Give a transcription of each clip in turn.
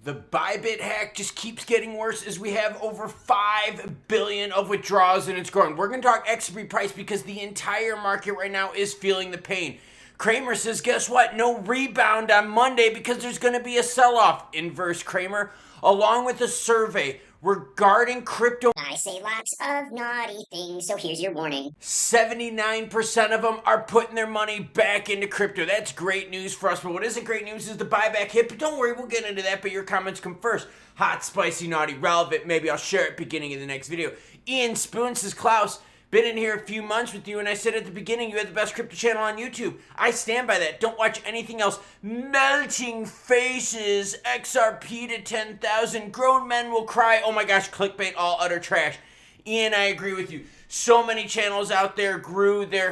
The Bybit hack just keeps getting worse as we have over 5 billion of withdrawals and it's growing. We're going to talk XRP price because the entire market right now is feeling the pain. Kramer says, guess what? No rebound on Monday because there's going to be a sell-off. Inverse Kramer, along with a survey regarding crypto. I say lots of naughty things, so here's your warning. 79% of them are putting their money back into crypto. That's great news for us, but what isn't great news is the buyback hit. But don't worry, we'll get into that, but your comments come first. Hot, spicy, naughty, relevant. Maybe I'll share it beginning of the next video. Ian Spoon says, Klaus, been in here a few months with you, and I said at the beginning you had the best crypto channel on YouTube. I stand by that. Don't watch anything else. Melting faces. XRP to 10,000. Grown men will cry. Oh my gosh, clickbait, all utter trash. Ian, I agree with you. So many channels out there grew their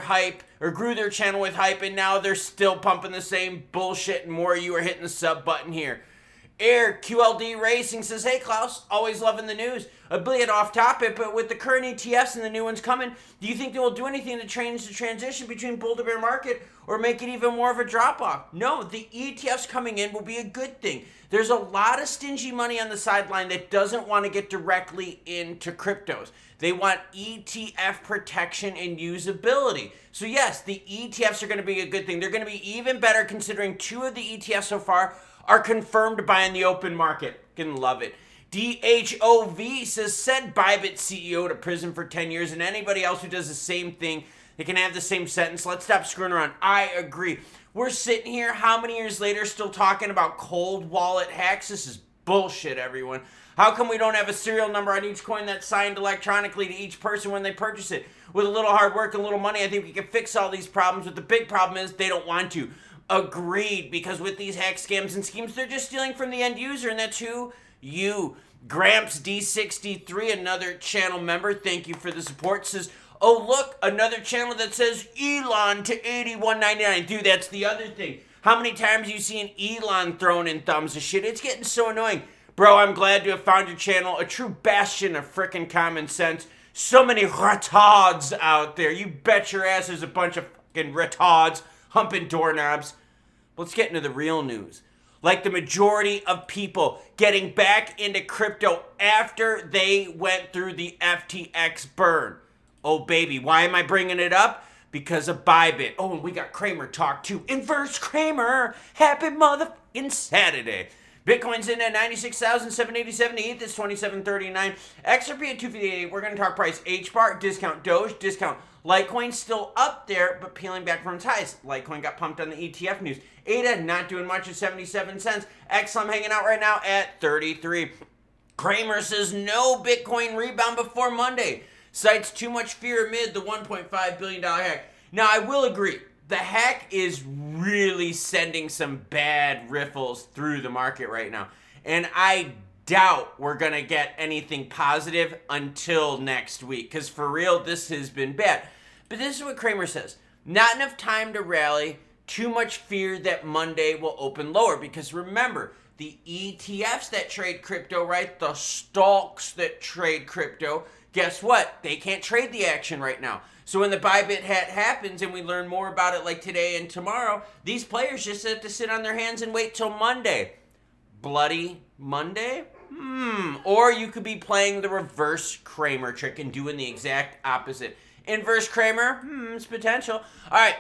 channel with hype, and now they're still pumping the same bullshit, and more of you are hitting the sub button here. Air QLD Racing says, hey Klaus, always loving the news. A bit off topic, but with the current ETFs and the new ones coming, do you think they will do anything to change the transition between bull to bear market or make it even more of a drop off? No, the ETFs coming in will be a good thing. There's a lot of stingy money on the sideline that doesn't want to get directly into cryptos. They want ETF protection and usability. So yes, the ETFs are going to be a good thing. They're going to be even better considering 2 of the ETFs so far are confirmed to buy in the open market. Gonna love it. DHOV says, send Bybit CEO to prison for 10 years, and anybody else who does the same thing, they can have the same sentence. Let's stop screwing around. I agree. We're sitting here, how many years later, still talking about cold wallet hacks? This is bullshit, everyone. How come we don't have a serial number on each coin that's signed electronically to each person when they purchase it? With a little hard work and a little money, I think we can fix all these problems, but the big problem is they don't want to. Agreed, because with these hack scams and schemes, they're just stealing from the end user, and that's who? You. Gramps D63, another channel member, thank you for the support, says, oh look, another channel that says Elon to 81.99. Dude, that's the other thing. How many times you seen Elon throwing in thumbs of shit? It's getting so annoying. Bro, I'm glad to have found your channel, a true bastion of frickin' common sense. So many retards out there. You bet your ass there's a bunch of fucking retards humping doorknobs. Let's get into the real news. Like the majority of people getting back into crypto after they went through the FTX burn. Oh baby, why am I bringing it up? Because of Bybit. Oh, and we got Kramer talk too. Inverse Kramer, happy motherfucking Saturday. Bitcoin's in at 96,787. ETH is 2739. XRP at 258. We're going to talk price. HBAR, discount. Doge, discount. Litecoin still up there, but peeling back from its highs. Litecoin got pumped on the ETF news. ADA not doing much at 77 cents. XLM hanging out right now at 33. Kramer says no Bitcoin rebound before Monday. Cites too much fear amid the $1.5 billion hack. Now, I will agree. The hack is really sending some bad riffles through the market right now. And I doubt we're going to get anything positive until next week. Because for real, this has been bad. But this is what Kramer says. Not enough time to rally. Too much fear that Monday will open lower. Because remember, the ETFs that trade crypto, right? The stocks that trade crypto, guess what? They can't trade the action right now. So when the Bybit hack happens and we learn more about it like today and tomorrow, these players just have to sit on their hands and wait till Monday. Bloody Monday? Or you could be playing the reverse Kramer trick and doing the exact opposite. Inverse Kramer? It's potential. All right.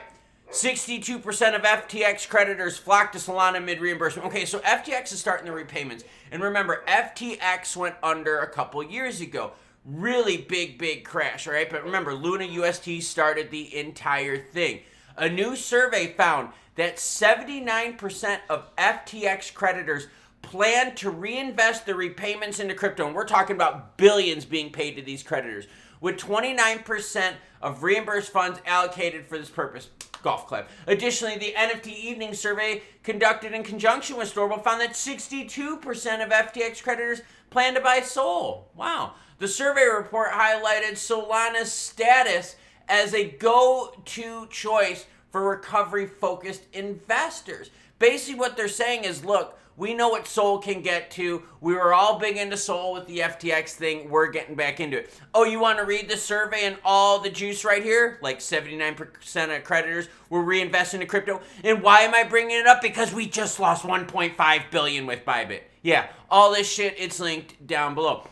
62% of FTX creditors flock to Solana mid-reimbursement. Okay, so FTX is starting the repayments. And remember, FTX went under a couple years ago. Really big crash, all right? But remember, Luna UST started the entire thing. A new survey found that 79% of FTX creditors plan to reinvest their repayments into crypto. And we're talking about billions being paid to these creditors, with 29% of reimbursed funds allocated for this purpose. Golf clap. Additionally, the NFT Evening Survey conducted in conjunction with Storable found that 62% of FTX creditors plan to buy SOL. Wow. The survey report highlighted Solana's status as a go-to choice for recovery-focused investors. Basically what they're saying is, look, we know what SOL can get to. We were all big into SOL with the FTX thing. We're getting back into it. Oh, you want to read the survey and all the juice right here? Like 79% of creditors will reinvest into crypto. And why am I bringing it up? Because we just lost $1.5 billion with Bybit. Yeah, all this shit, it's linked down below.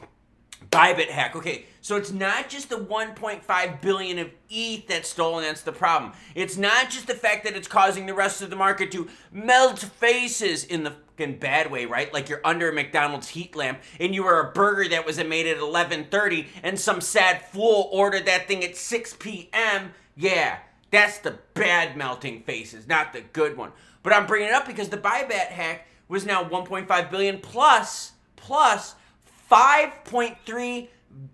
Bybit hack. Okay, so it's not just the 1.5 billion of ETH that's stolen that's the problem. It's not just the fact that it's causing the rest of the market to melt faces in the fucking bad way, right? Like you're under a McDonald's heat lamp and you were a burger that was made at 11:30 and some sad fool ordered that thing at 6 p.m. Yeah, that's the bad melting faces, not the good one. But I'm bringing it up because the Bybit hack was now 1.5 billion plus 5.3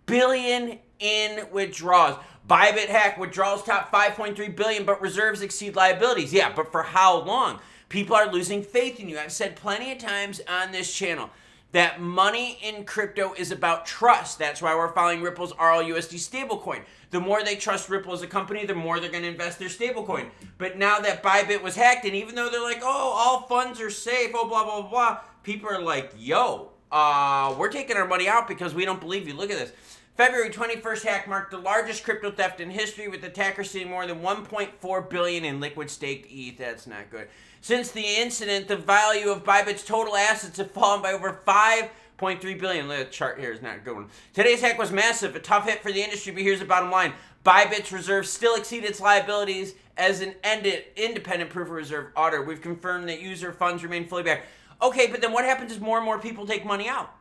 billion in withdrawals. Bybit hack withdrawals top 5.3 billion, but reserves exceed liabilities. Yeah, but for how long? People are losing faith in you. I've said plenty of times on this channel that money in crypto is about trust. That's why we're following Ripple's RLUSD stablecoin. The more they trust Ripple as a company, the more they're going to invest their stablecoin. But now that Bybit was hacked, and even though they're like, oh, all funds are safe, oh, blah, blah, blah, people are like, yo, we're taking our money out because we don't believe you. Look at this. February 21st hack marked the largest crypto theft in history, with attackers stealing more than 1.4 billion in liquid staked ETH. That's not good. Since the incident, the value of Bybit's total assets have fallen by over 5.3 billion. Look at the chart here, is not a good one. Today's hack was massive, a tough hit for the industry, but here's the bottom line. Bybit's reserves still exceed its liabilities as an independent proof of reserve auditor. We've confirmed that user funds remain fully backed. Okay, but then what happens is more and more people take money out.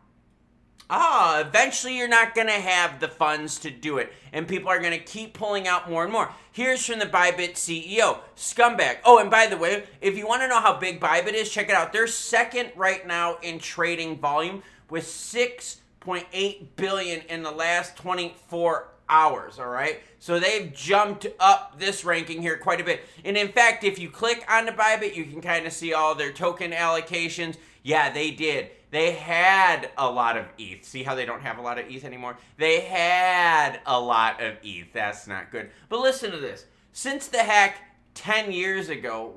Eventually you're not going to have the funds to do it, and people are going to keep pulling out more and more. Here's from the Bybit CEO, scumbag. Oh, and by the way, if you want to know how big Bybit is, check it out. They're second right now in trading volume with 6.8 billion in the last 24 hours, all right? So they've jumped up this ranking here quite a bit. And in fact, if you click on the Bybit, you can kind of see all their token allocations. Yeah, they did. They had a lot of ETH. See how they don't have a lot of ETH anymore? They had a lot of ETH. That's not good. But listen to this. Since the hack 10 years ago,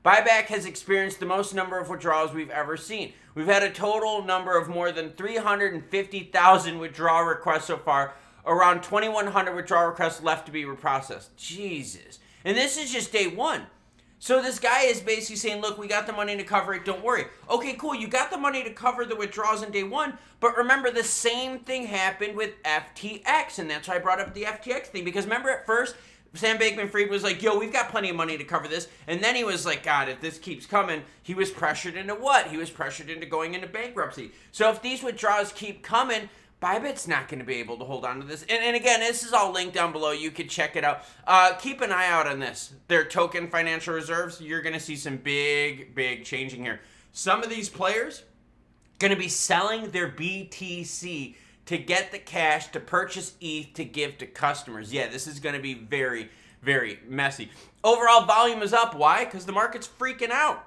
Buyback has experienced the most number of withdrawals we've ever seen. We've had a total number of more than 350,000 withdrawal requests so far. Around 2,100 withdrawal requests left to be reprocessed. Jesus. And this is just day one. So this guy is basically saying, look, we got the money to cover it, don't worry. Okay, cool, you got the money to cover the withdrawals in day one, but remember the same thing happened with FTX, and that's why I brought up the FTX thing, because remember at first, Sam Bankman-Fried was like, yo, we've got plenty of money to cover this, and then he was like, God, if this keeps coming, he was pressured into what? He was pressured into going into bankruptcy. So if these withdrawals keep coming, Bybit's not going to be able to hold on to this. And again, this is all linked down below. You can check it out. Keep an eye out on this. Their token financial reserves, you're going to see some big changing here. Some of these players going to be selling their BTC to get the cash to purchase ETH to give to customers. Yeah, this is going to be very messy. Overall volume is up. Why? Because the market's freaking out.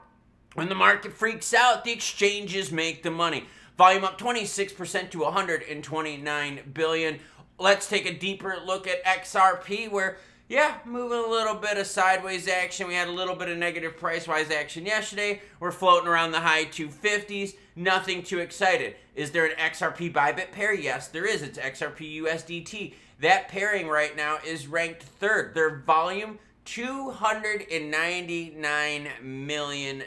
When the market freaks out, the exchanges make the money. Volume up 26% to 129 billion. Let's take a deeper look at XRP where, yeah, moving a little bit of sideways action. We had a little bit of negative price-wise action yesterday. We're floating around the high 250s. Nothing too excited. Is there an XRP Bybit pair? Yes, there is. It's XRP USDT. That pairing right now is ranked third. Their volume, $299 million.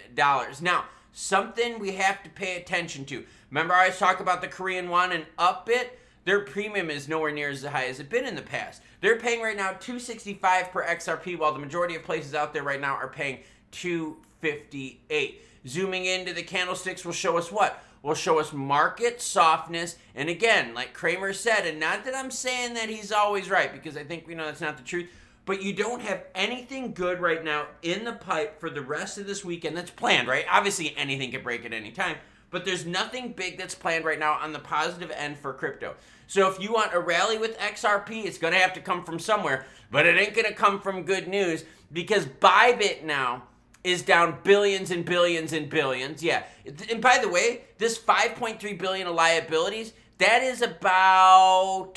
Now, something we have to pay attention to. Remember I always talk about the Korean won and Upbit? Their premium is nowhere near as high as it's been in the past. They're paying right now $265 per XRP, while the majority of places out there right now are paying $258. Zooming into the candlesticks will show us what? Will show us market softness. And again, like Kramer said, and not that I'm saying that he's always right, because I think we know that's not the truth, but you don't have anything good right now in the pipe for the rest of this weekend that's planned, right? Obviously, anything can break at any time, but there's nothing big that's planned right now on the positive end for crypto. So if you want a rally with XRP, it's going to have to come from somewhere, but it ain't going to come from good news, because Bybit now is down billions and billions and billions. Yeah, and by the way, this 5.3 billion of liabilities, that is about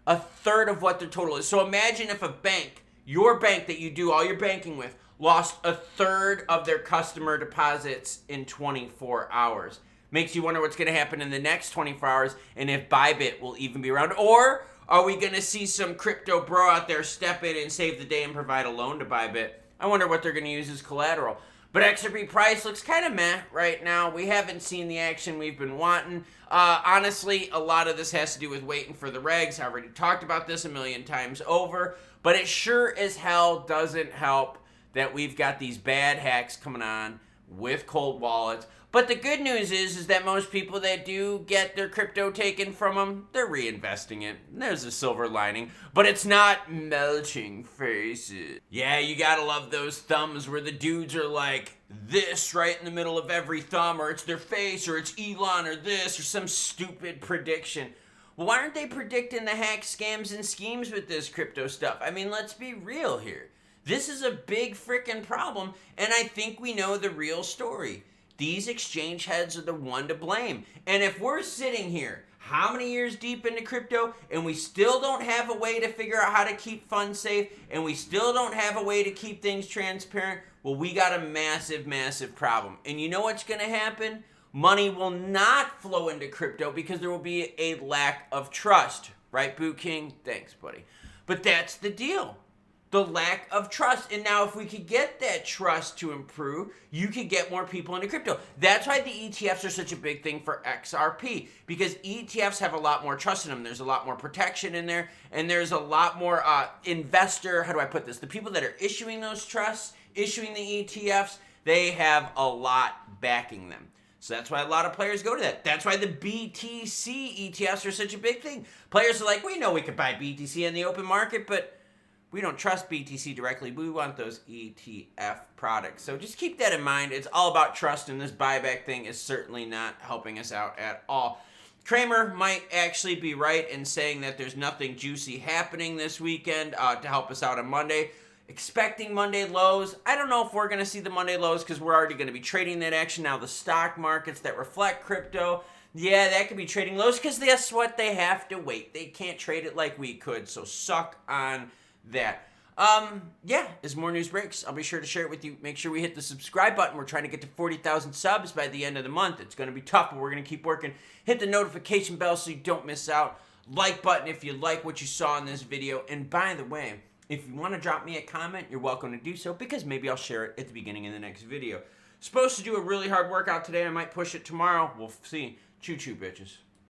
a third of what their total is. So imagine if a bank, your bank that you do all your banking with, lost a third of their customer deposits in 24 hours. Makes you wonder what's going to happen in the next 24 hours and if Bybit will even be around. Or are we going to see some crypto bro out there step in and save the day and provide a loan to Bybit? I wonder what they're going to use as collateral. But XRP price looks kind of meh right now. We haven't seen the action we've been wanting. Honestly, a lot of this has to do with waiting for the regs. I already talked about this a million times over. But it sure as hell doesn't help that we've got these bad hacks coming on with cold wallets. But the good news is that most people that do get their crypto taken from them, they're reinvesting it. There's a silver lining, but it's not melting faces. Yeah, you gotta love those thumbs where the dudes are like this right in the middle of every thumb, or it's their face, or it's Elon, or this, or some stupid prediction. Well, why aren't they predicting the hack scams and schemes with this crypto stuff? I mean, let's be real here. This is a big freaking problem, and I think we know the real story. These exchange heads are the one to blame. And if we're sitting here, how many years deep into crypto, and we still don't have a way to figure out how to keep funds safe, and we still don't have a way to keep things transparent, well, we got a massive, massive problem. And you know what's going to happen? Money will not flow into crypto because there will be a lack of trust. Right, Boo King? Thanks, buddy. But that's the deal. The lack of trust. And now if we could get that trust to improve, you could get more people into crypto. That's why the ETFs are such a big thing for XRP, because ETFs have a lot more trust in them. There's a lot more protection in there, and there's a lot more investor, how do I put this? The people that are issuing those trusts, issuing the ETFs, they have a lot backing them. So that's why a lot of players go to that. That's why the BTC ETFs are such a big thing. Players are like, we know we could buy BTC in the open market, but we don't trust BTC directly. We want those ETF products. So just keep that in mind. It's all about trust, and this buyback thing is certainly not helping us out at all. Kramer might actually be right in saying that there's nothing juicy happening this weekend to help us out on Monday. Expecting Monday lows. I don't know if we're going to see the Monday lows because we're already going to be trading that action. Now the stock markets that reflect crypto, yeah, that could be trading lows because that's what they have to wait. They can't trade it like we could, so suck on that. Yeah, as more news breaks, I'll be sure to share it with you. Make sure we hit the subscribe button. We're trying to get to 40,000 subs by the end of the month. It's going to be tough, but we're going to keep working. Hit the notification bell so you don't miss out. Like button if you like what you saw in this video. And by the way, if you want to drop me a comment, you're welcome to do so, because maybe I'll share it at the beginning of the next video. Supposed to do a really hard workout today. I might push it tomorrow. We'll see. Choo-choo, bitches.